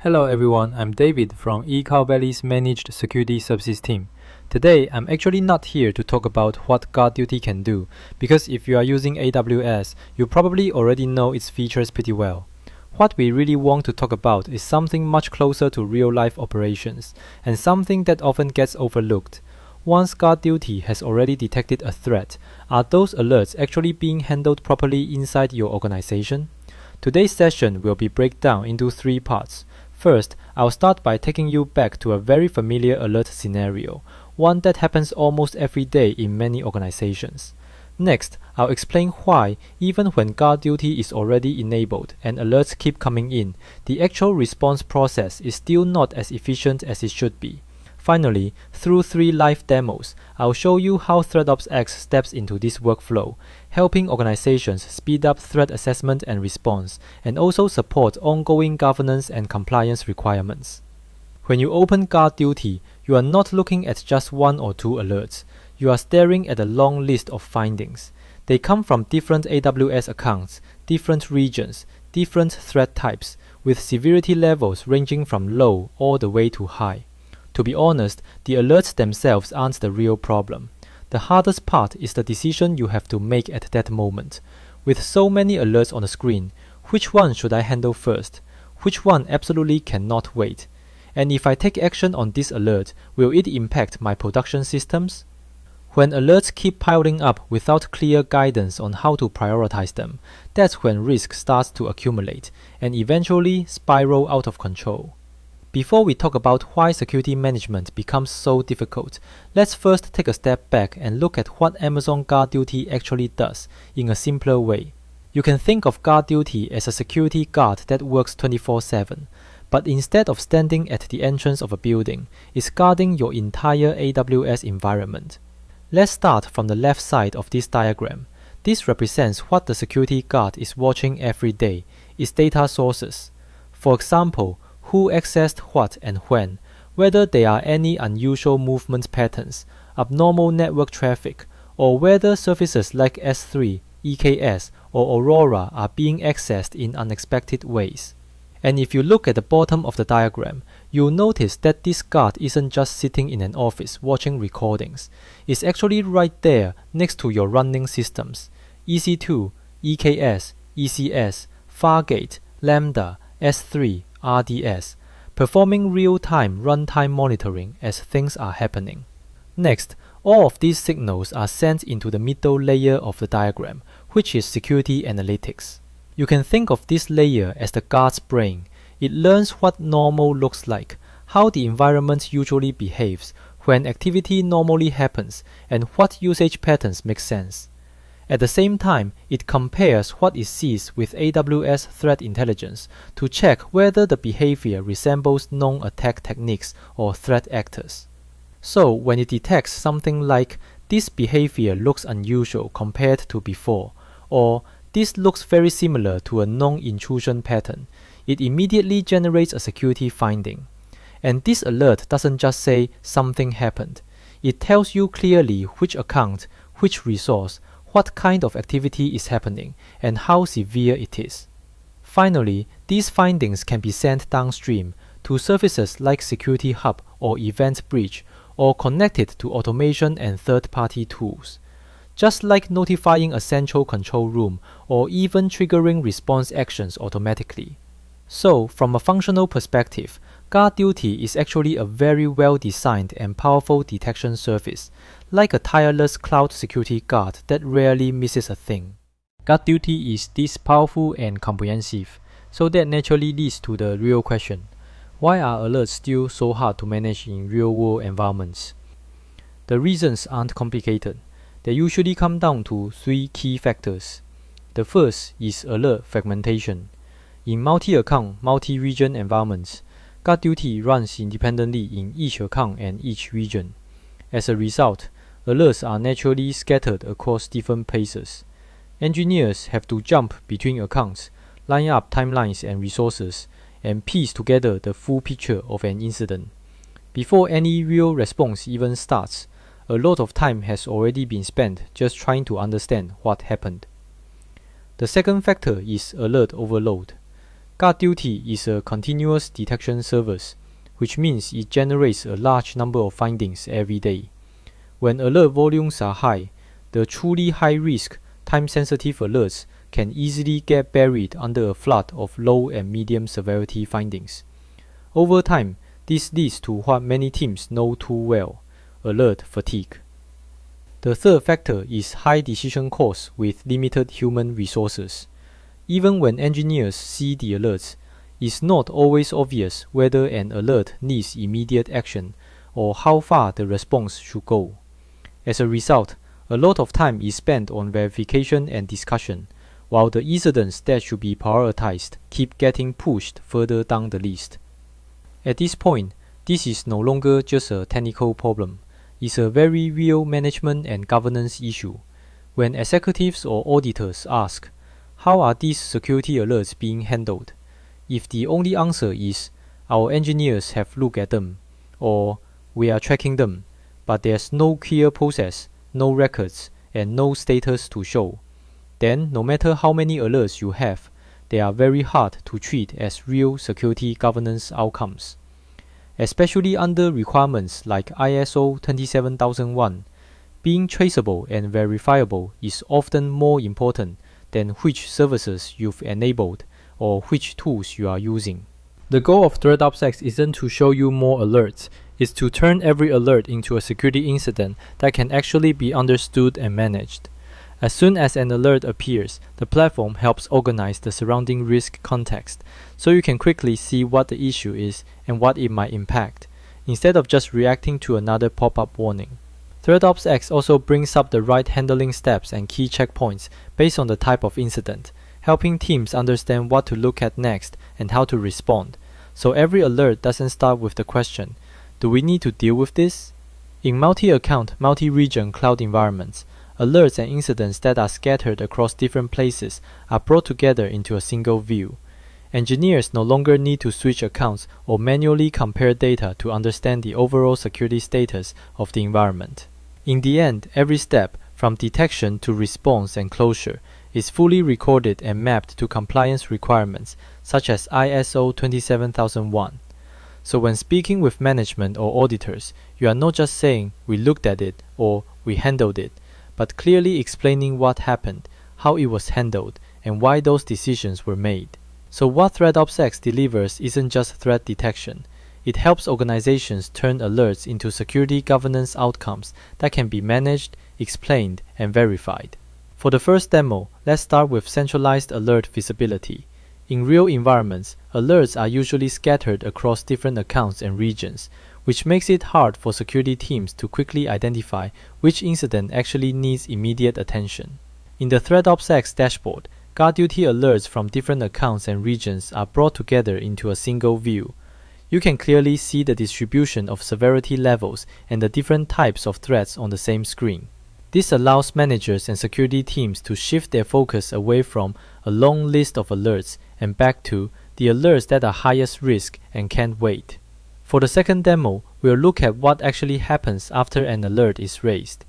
Hello everyone, I'm David from eCow Valley's Managed Security Services team. Today, I'm actually not here to talk about what Guard Duty can do, because if you are using AWS, you probably already know its features pretty well. What we really want to talk about is something much closer to real-life operations, and something that often gets overlooked. Once Guard Duty has already detected a threat, are those alerts actually being handled properly inside your organization? Today's session will be breakdown into 3 parts. First, I'll start by taking you back to a very familiar alert scenario, one that happens almost every day in many organizations. Next, I'll explain why, even when Guard Duty is already enabled and alerts keep coming in, the actual response process is still not as efficient as it should be. Finally, through 3 live demos, I'll show you how ThreatOps X steps into this workflow, helping organizations speed up threat assessment and response, and also support ongoing governance and compliance requirements. When you open Guard Duty, you are not looking at just 1 or 2 alerts. You are staring at a long list of findings. They come from different AWS accounts, different regions, different threat types, with severity levels ranging from low all the way to high. To be honest, the alerts themselves aren't the real problem. The hardest part is the decision you have to make at that moment. With so many alerts on the screen, which one should I handle first? Which one absolutely cannot wait? And if I take action on this alert, will it impact my production systems? When alerts keep piling up without clear guidance on how to prioritize them, that's when risk starts to accumulate and eventually spiral out of control. Before we talk about why security management becomes so difficult, let's first take a step back and look at what Amazon Guard Duty actually does in a simpler way. You can think of Guard Duty as a security guard that works 24/7, but instead of standing at the entrance of a building, it's guarding your entire AWS environment. Let's start from the left side of this diagram. This represents what the security guard is watching every day, its data sources. For example, who accessed what and when, whether there are any unusual movement patterns, abnormal network traffic, or whether services like S3, EKS, or Aurora are being accessed in unexpected ways. And if you look at the bottom of the diagram, you'll notice that this guard isn't just sitting in an office watching recordings. It's actually right there next to your running systems: EC2, EKS, ECS, Fargate, Lambda, S3, RDS, performing real-time runtime monitoring as things are happening. Next, all of these signals are sent into the middle layer of the diagram, which is security analytics. You can think of this layer as the guard's brain. It learns what normal looks like, how the environment usually behaves, when activity normally happens, and what usage patterns make sense. At the same time, it compares what it sees with AWS Threat Intelligence to check whether the behavior resembles known attack techniques or threat actors. So, when it detects something like, "This behavior looks unusual compared to before," or "This looks very similar to a known intrusion pattern," it immediately generates a security finding. And this alert doesn't just say something happened. It tells you clearly which account, which resource, what kind of activity is happening, and how severe it is. Finally, these findings can be sent downstream to services like Security Hub or Event Bridge, or connected to automation and third-party tools. Just like notifying a central control room or even triggering response actions automatically. So, from a functional perspective, Guard Duty is actually a very well-designed and powerful detection service, like a tireless cloud security guard that rarely misses a thing. Guard Duty is this powerful and comprehensive, so that naturally leads to the real question: why are alerts still so hard to manage in real-world environments? The reasons aren't complicated. They usually come down to 3 key factors. The first is alert fragmentation. In multi-account, multi-region environments, Guard Duty runs independently in each account and each region. As a result, alerts are naturally scattered across different places. Engineers have to jump between accounts, line up timelines and resources, and piece together the full picture of an incident. Before any real response even starts, a lot of time has already been spent just trying to understand what happened. The second factor is alert overload. GuardDuty is a continuous detection service, which means it generates a large number of findings every day. When alert volumes are high, the truly high-risk, time-sensitive alerts can easily get buried under a flood of low and medium severity findings. Over time, this leads to what many teams know too well: alert fatigue. The third factor is high decision costs with limited human resources. Even when engineers see the alerts, it's not always obvious whether an alert needs immediate action or how far the response should go. As a result, a lot of time is spent on verification and discussion, while the incidents that should be prioritized keep getting pushed further down the list. At this point, this is no longer just a technical problem. It's a very real management and governance issue. When executives or auditors ask, "How are these security alerts being handled?" if the only answer is, "Our engineers have looked at them," or "We are tracking them," but there's no clear process, no records, and no status to show, then no matter how many alerts you have, they are very hard to treat as real security governance outcomes. Especially under requirements like ISO 27001, being traceable and verifiable is often more important than which services you've enabled or which tools you are using. The goal of ThreatOps X isn't to show you more alerts, it's to turn every alert into a security incident that can actually be understood and managed. As soon as an alert appears, the platform helps organize the surrounding risk context, so you can quickly see what the issue is and what it might impact, instead of just reacting to another pop-up warning. ThreatOps X also brings up the right handling steps and key checkpoints based on the type of incident, helping teams understand what to look at next and how to respond, so every alert doesn't start with the question, "Do we need to deal with this?" In multi-account, multi-region cloud environments, alerts and incidents that are scattered across different places are brought together into a single view. Engineers no longer need to switch accounts or manually compare data to understand the overall security status of the environment. In the end, every step, from detection to response and closure, is fully recorded and mapped to compliance requirements such as ISO 27001. So when speaking with management or auditors, you are not just saying, "We looked at it" or "We handled it," but clearly explaining what happened, how it was handled, and why those decisions were made. So what ThreatOps X delivers isn't just threat detection. It helps organizations turn alerts into security governance outcomes that can be managed, explained, and verified. For the first demo, let's start with centralized alert visibility. In real environments, alerts are usually scattered across different accounts and regions, which makes it hard for security teams to quickly identify which incident actually needs immediate attention. In the ThreatOps X dashboard, GuardDuty alerts from different accounts and regions are brought together into a single view. You can clearly see the distribution of severity levels and the different types of threats on the same screen. This allows managers and security teams to shift their focus away from a long list of alerts and back to the alerts that are highest risk and can't wait. For the second demo, we'll look at what actually happens after an alert is raised.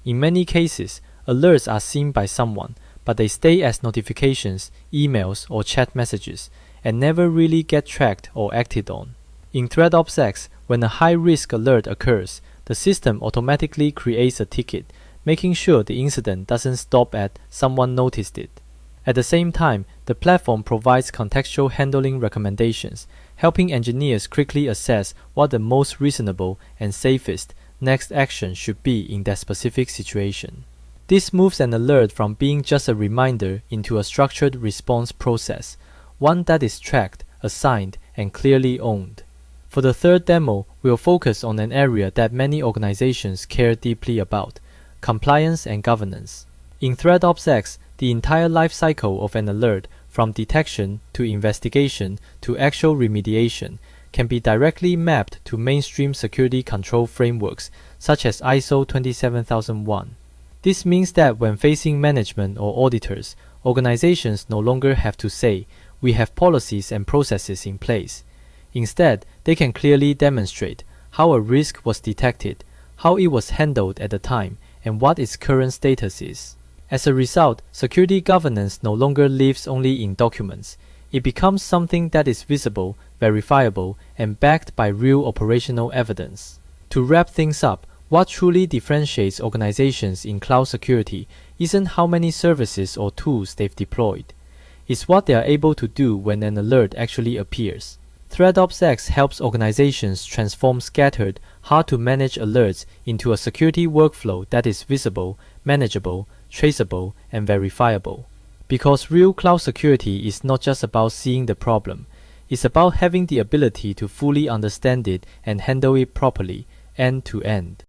In many cases, alerts are seen by someone, but they stay as notifications, emails, or chat messages, and never really get tracked or acted on. In ThreatOps X, when a high-risk alert occurs, the system automatically creates a ticket, making sure the incident doesn't stop at "someone noticed it." At the same time, the platform provides contextual handling recommendations, helping engineers quickly assess what the most reasonable and safest next action should be in that specific situation. This moves an alert from being just a reminder into a structured response process, one that is tracked, assigned, and clearly owned. For the third demo, we'll focus on an area that many organizations care deeply about: compliance and governance. In ThreatOps X, the entire life cycle of an alert, from detection to investigation to actual remediation, can be directly mapped to mainstream security control frameworks such as ISO 27001. This means that when facing management or auditors, organizations no longer have to say, "We have policies and processes in place." Instead, they can clearly demonstrate how a risk was detected, how it was handled at the time, and what its current status is. As a result, security governance no longer lives only in documents. it becomes something that is visible, verifiable, and backed by real operational evidence. To wrap things up, what truly differentiates organizations in cloud security isn't how many services or tools they've deployed. It's what they are able to do when an alert actually appears. ThreatOps X helps organizations transform scattered, hard-to-manage alerts into a security workflow that is visible, manageable, traceable, and verifiable. Because real cloud security is not just about seeing the problem, it's about having the ability to fully understand it and handle it properly, end to end.